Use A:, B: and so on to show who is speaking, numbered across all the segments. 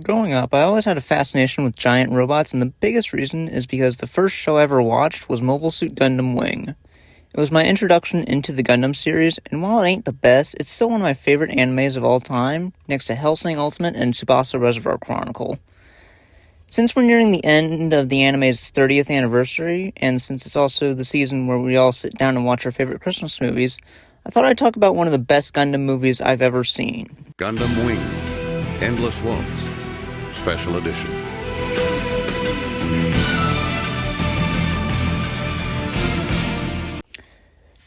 A: Growing up, I always had a fascination with giant robots, and the biggest reason is because the first show I ever watched was Mobile Suit Gundam Wing. It was my introduction into the Gundam series, and while it ain't the best, it's still one of my favorite animes of all time, next to Hellsing Ultimate and Tsubasa Reservoir Chronicle. Since we're nearing the end of the anime's 30th anniversary, and since it's also the season where we all sit down and watch our favorite Christmas movies, I thought I'd talk about one of the best Gundam movies I've ever seen.
B: Gundam Wing, Endless Waltz, Special Edition.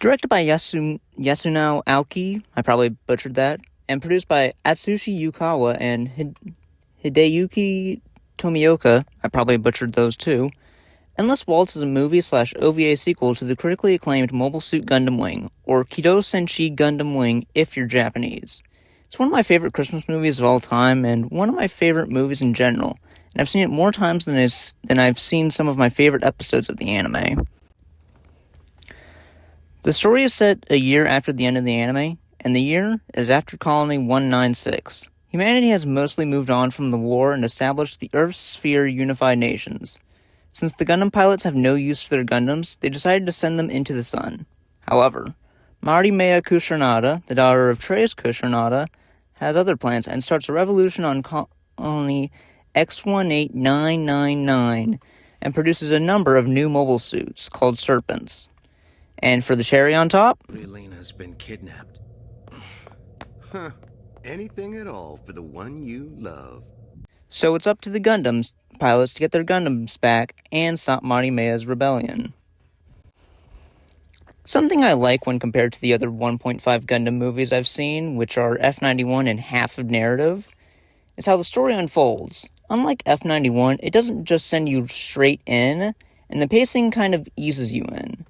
A: Directed by Yasunao Aoki, I probably butchered that, and produced by Atsushi Yukawa and Hideyuki Tomioka, I probably butchered those too. Endless Waltz is a movie/OVA sequel to the critically acclaimed Mobile Suit Gundam Wing, or Kido Senshi Gundam Wing if you're Japanese. It's one of my favorite Christmas movies of all time, and one of my favorite movies in general, and I've seen it more times than I've seen some of my favorite episodes of the anime. The story is set a year after the end of the anime, and the year is after Colony 196. Humanity has mostly moved on from the war and established the Earth Sphere Unified Nations. Since the Gundam pilots have no use for their Gundams, they decided to send them into the sun. However, Marimea Kushernada, the daughter of Treize Kushernada, has other plans and starts a revolution on Colony X18999 and produces a number of new mobile suits called Serpents. And for the cherry on top,
C: Relena's been kidnapped. Huh. Anything at all for the one you love.
A: So it's up to the Gundam pilots to get their Gundams back and stop Marimea's rebellion. Something I like when compared to the other 1.5 Gundam movies I've seen, which are F91 and half of narrative, is how the story unfolds. Unlike F91, it doesn't just send you straight in, and the pacing kind of eases you in.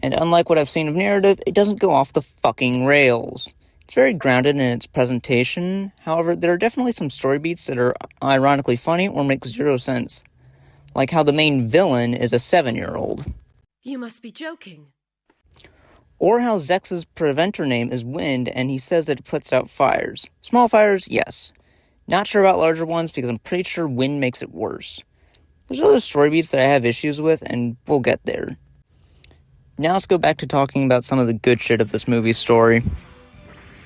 A: And unlike what I've seen of narrative, it doesn't go off the fucking rails. It's very grounded in its presentation, however, there are definitely some story beats that are ironically funny or make zero sense. Like how the main villain is a 7-year-old.
D: You must be joking.
A: Or how Zex's preventer name is Wind, and he says that it puts out fires. Small fires, yes. Not sure about larger ones, because I'm pretty sure Wind makes it worse. There's other story beats that I have issues with, and we'll get there. Now let's go back to talking about some of the good shit of this movie's story.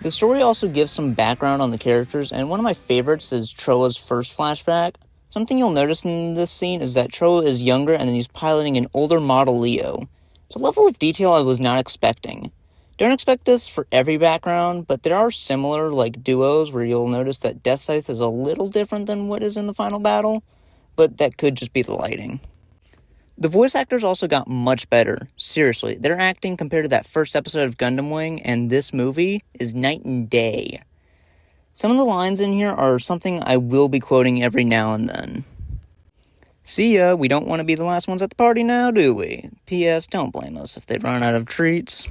A: The story also gives some background on the characters, and one of my favorites is Troa's first flashback. Something you'll notice in this scene is that Troa is younger and then he's piloting an older model Leo. It's a level of detail I was not expecting. Don't expect this for every background, but there are similar, duos where you'll notice that Death Scythe is a little different than what is in the final battle, but that could just be the lighting. The voice actors also got much better. Seriously, their acting compared to that first episode of Gundam Wing and this movie is night and day. Some of the lines in here are something I will be quoting every now and then. See ya, we don't want to be the last ones at the party now, do we? P.S. Don't blame us if they run out of treats.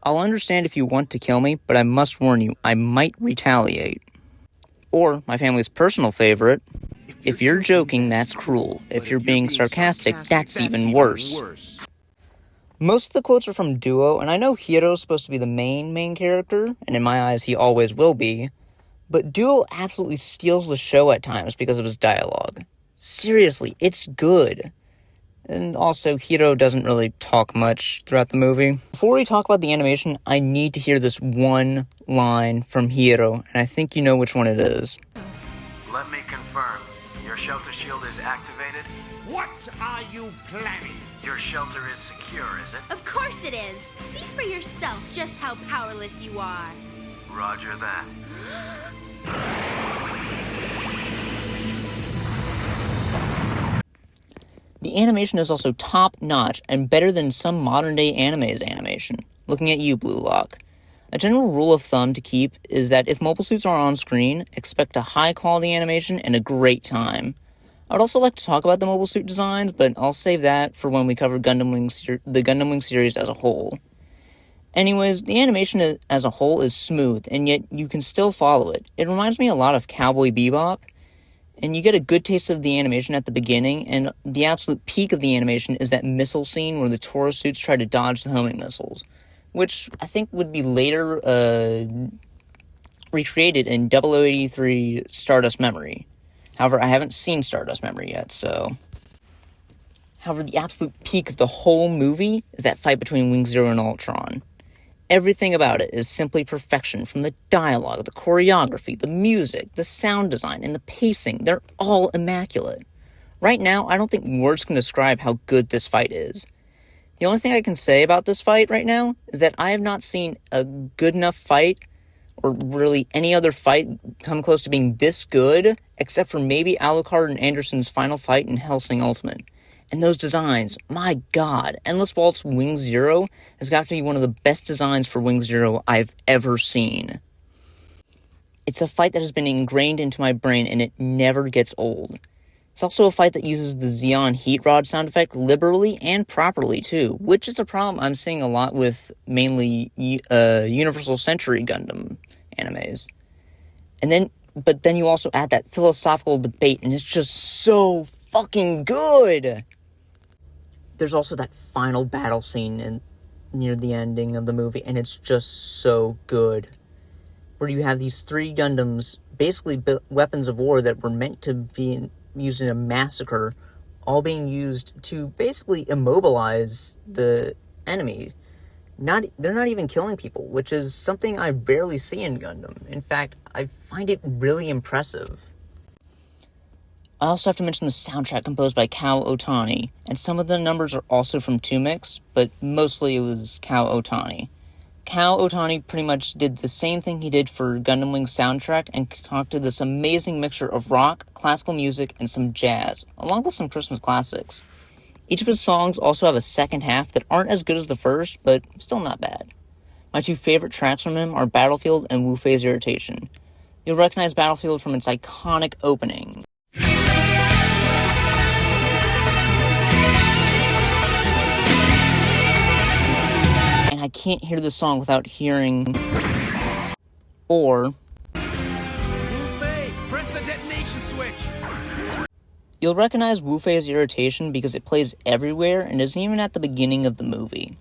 A: I'll understand if you want to kill me, but I must warn you, I might retaliate. Or, my family's personal favorite, if you're joking, that's cruel. If you're being sarcastic, that's even worse. Most of the quotes are from Duo, and I know Hiro's supposed to be the main character, and in my eyes he always will be, but Duo absolutely steals the show at times because of his dialogue. Seriously, it's good. And also, Hiro doesn't really talk much throughout the movie. Before we talk about the animation, I need to hear this one line from Hiro, and I think you know which one it is.
E: Let me confirm. Your shelter shield is activated?
F: What are you planning?
E: Your shelter is secure, is it?
G: Of course it is. See for yourself just how powerless you are.
E: Roger that.
A: The animation is also top-notch and better than some modern-day anime's animation. Looking at you, Blue Lock. A general rule of thumb to keep is that if mobile suits are on screen, expect a high-quality animation and a great time. I would also like to talk about the mobile suit designs, but I'll save that for when we cover the Gundam Wing series as a whole. Anyways, the animation as a whole is smooth, and yet you can still follow it. It reminds me a lot of Cowboy Bebop, and you get a good taste of the animation at the beginning, and the absolute peak of the animation is that missile scene where the Toro suits try to dodge the homing missiles, which I think would be later recreated in 0083 Stardust Memory. However, I haven't seen Stardust Memory yet, so... However, the absolute peak of the whole movie is that fight between Wing Zero and Altron. Everything about it is simply perfection, from the dialogue, the choreography, the music, the sound design, and the pacing. They're all immaculate. Right now, I don't think words can describe how good this fight is. The only thing I can say about this fight right now is that I have not seen a good enough fight, or really any other fight, come close to being this good, except for maybe Alucard and Anderson's final fight in Hellsing Ultimate. And those designs, my god, Endless Waltz Wing Zero has got to be one of the best designs for Wing Zero I've ever seen. It's a fight that has been ingrained into my brain and it never gets old. It's also a fight that uses the Xeon Heat Rod sound effect liberally and properly too, which is a problem I'm seeing a lot with mainly Universal Century Gundam animes. But then you also add that philosophical debate and it's just so fucking good! There's also that final battle scene near the ending of the movie, and it's just so good. Where you have these 3 Gundams, basically weapons of war that were meant to be used in a massacre, all being used to basically immobilize the enemy. They're not even killing people, which is something I barely see in Gundam. In fact, I find it really impressive. I also have to mention the soundtrack composed by Kao Otani, and some of the numbers are also from 2Mix, but mostly it was Kao Otani. Kao Otani pretty much did the same thing he did for Gundam Wing's soundtrack and concocted this amazing mixture of rock, classical music, and some jazz, along with some Christmas classics. Each of his songs also have a second half that aren't as good as the first, but still not bad. My 2 favorite tracks from him are Battlefield and Wu Fei's Irritation. You'll recognize Battlefield from its iconic opening. I can't hear the song without hearing... Or...
F: Wu Fei, press the detonation switch!
A: You'll recognize Wu Fei's Irritation because it plays everywhere and isn't even at the beginning of the movie.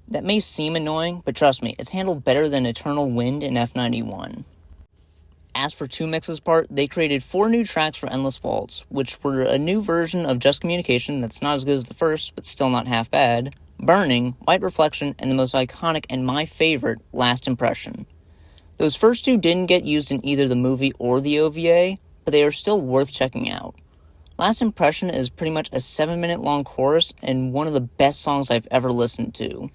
A: That may seem annoying, but trust me, it's handled better than Eternal Wind in F91. As for 2Mix's part, they created 4 new tracks for Endless Waltz, which were a new version of Just Communication that's not as good as the first, but still not half bad, Burning, White Reflection, and the most iconic and my favorite, Last Impression. Those first 2 didn't get used in either the movie or the OVA, but they are still worth checking out. Last Impression is pretty much a 7-minute long chorus and one of the best songs I've ever listened to.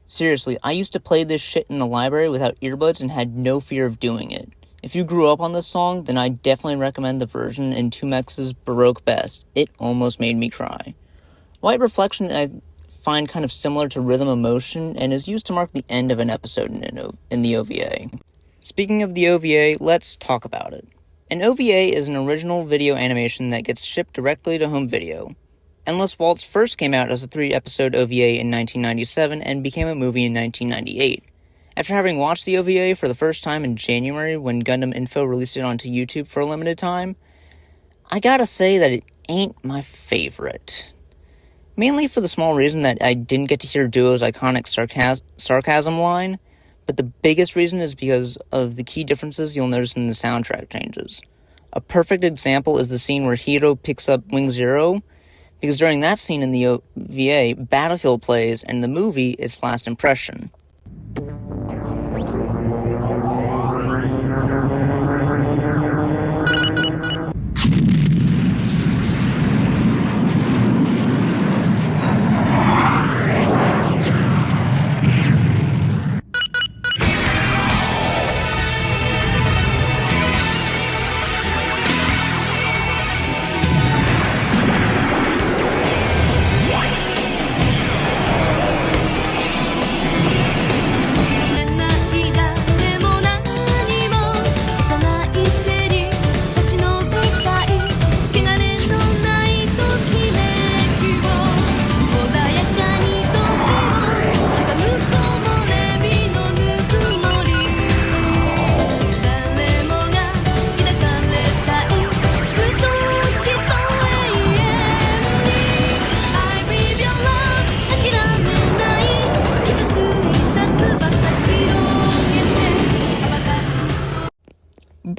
A: Seriously, I used to play this shit in the library without earbuds and had no fear of doing it. If you grew up on this song, then I definitely recommend the version in 2Mex's Baroque Best. It almost made me cry. White Reflection I find kind of similar to Rhythm of Motion and is used to mark the end of an episode in the OVA. Speaking of the OVA, let's talk about it. An OVA is an original video animation that gets shipped directly to home video. Endless Waltz first came out as a 3-episode OVA in 1997 and became a movie in 1998. After having watched the OVA for the first time in January when Gundam Info released it onto YouTube for a limited time, I gotta say that it ain't my favorite. Mainly for the small reason that I didn't get to hear Duo's iconic sarcasm line, but the biggest reason is because of the key differences you'll notice in the soundtrack changes. A perfect example is the scene where Hiro picks up Wing Zero, because during that scene in the OVA, Battlefield plays, and in the movie, it's Last Impression.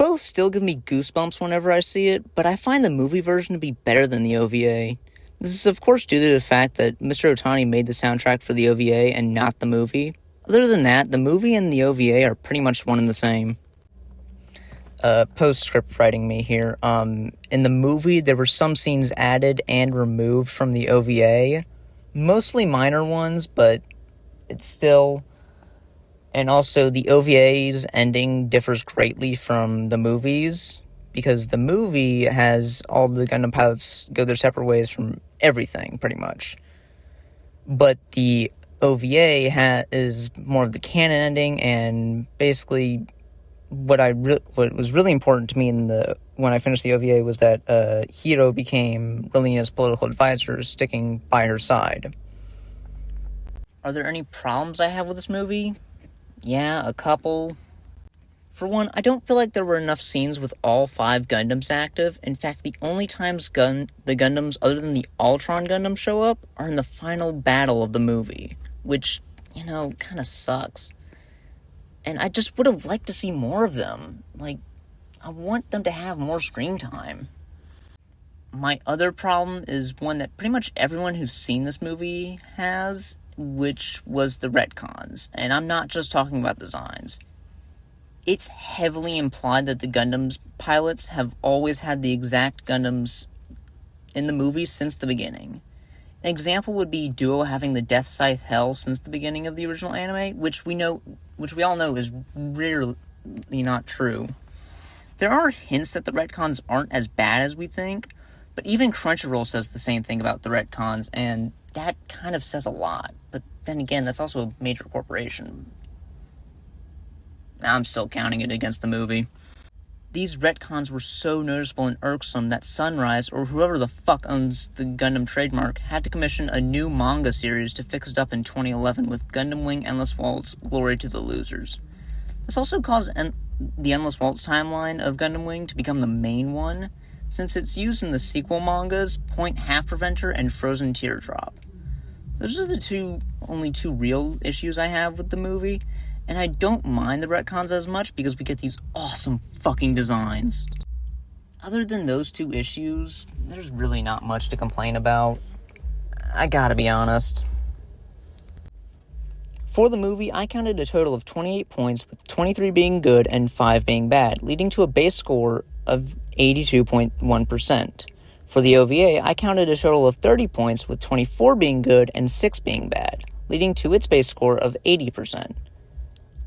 A: Both still give me goosebumps whenever I see it, but I find the movie version to be better than the OVA. This is of course due to the fact that Mr. Otani made the soundtrack for the OVA and not the movie. Other than that, the movie and the OVA are pretty much one and the same. Postscript writing me here. In the movie, there were some scenes added and removed from the OVA. Mostly minor ones, but it's still... And also, the OVA's ending differs greatly from the movies, because the movie has all the Gundam pilots go their separate ways from everything, pretty much. But the OVA is more of the canon ending, and basically... What was really important to me when I finished the OVA was that Hiro became Relina's political advisor, sticking by her side. Are there any problems I have with this movie? Yeah, a couple. For one, I don't feel like there were enough scenes with all 5 Gundams active. In fact, the only times the Gundams other than the Altron Gundam show up are in the final battle of the movie, which, kind of sucks. And I just would have liked to see more of them. I want them to have more screen time. My other problem is one that pretty much everyone who's seen this movie has, which was the retcons. And I'm not just talking about designs. It's heavily implied that the Gundam's pilots have always had the exact Gundams in the movie since the beginning. An example would be Duo having the Death Scythe Hell since the beginning of the original anime, which we all know is rarely not true. There are hints that the retcons aren't as bad as we think, but even Crunchyroll says the same thing about the retcons, and that kind of says a lot. But then again, that's also a major corporation. I'm still counting it against the movie. These retcons were so noticeable and irksome that Sunrise, or whoever the fuck owns the Gundam trademark, had to commission a new manga series to fix it up in 2011 with Gundam Wing Endless Waltz, Glory to the Losers. This also caused the Endless Waltz timeline of Gundam Wing to become the main one, since it's used in the sequel mangas Point Half Preventer and Frozen Teardrop. Those are the only two real issues I have with the movie, and I don't mind the retcons as much because we get these awesome fucking designs. Other than those 2 issues, there's really not much to complain about. I gotta be honest. For the movie, I counted a total of 28 points, with 23 being good and 5 being bad, leading to a base score of 82.1%. For the OVA, I counted a total of 30 points, with 24 being good and 6 being bad, leading to its base score of 80%.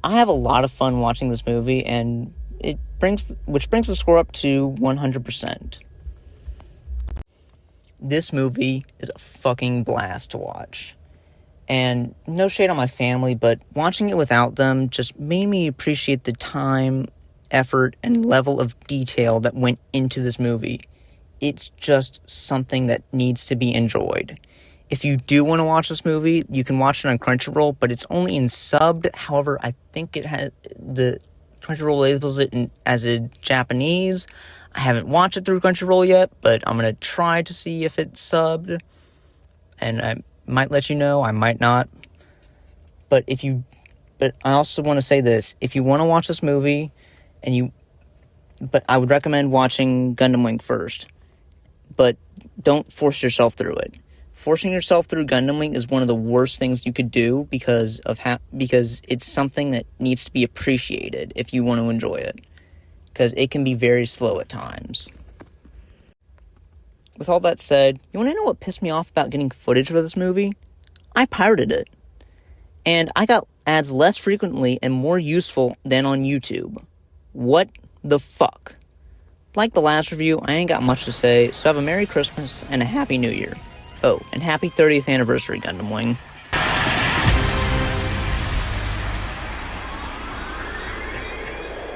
A: I have a lot of fun watching this movie, and which brings the score up to 100%. This movie is a fucking blast to watch. And no shade on my family, but watching it without them just made me appreciate the time, effort, and level of detail that went into this movie. It's just something that needs to be enjoyed. If you do want to watch this movie, you can watch it on Crunchyroll, but it's only in subbed. However, I think it has the Crunchyroll labels it as a Japanese. I haven't watched it through Crunchyroll yet, but I'm gonna try to see if it's subbed, and I might let you know. I might not. But I also want to say this: if you want to watch this movie, but I would recommend watching Gundam Wing first. But don't force yourself through it. Forcing yourself through Gundam Wing is one of the worst things you could do because it's something that needs to be appreciated if you want to enjoy it. Because it can be very slow at times. With all that said, you want to know what pissed me off about getting footage for this movie? I pirated it. And I got ads less frequently and more useful than on YouTube. What the fuck? Like the last review, I ain't got much to say, so have a Merry Christmas and a Happy New Year. Oh, and happy 30th anniversary, Gundam Wing.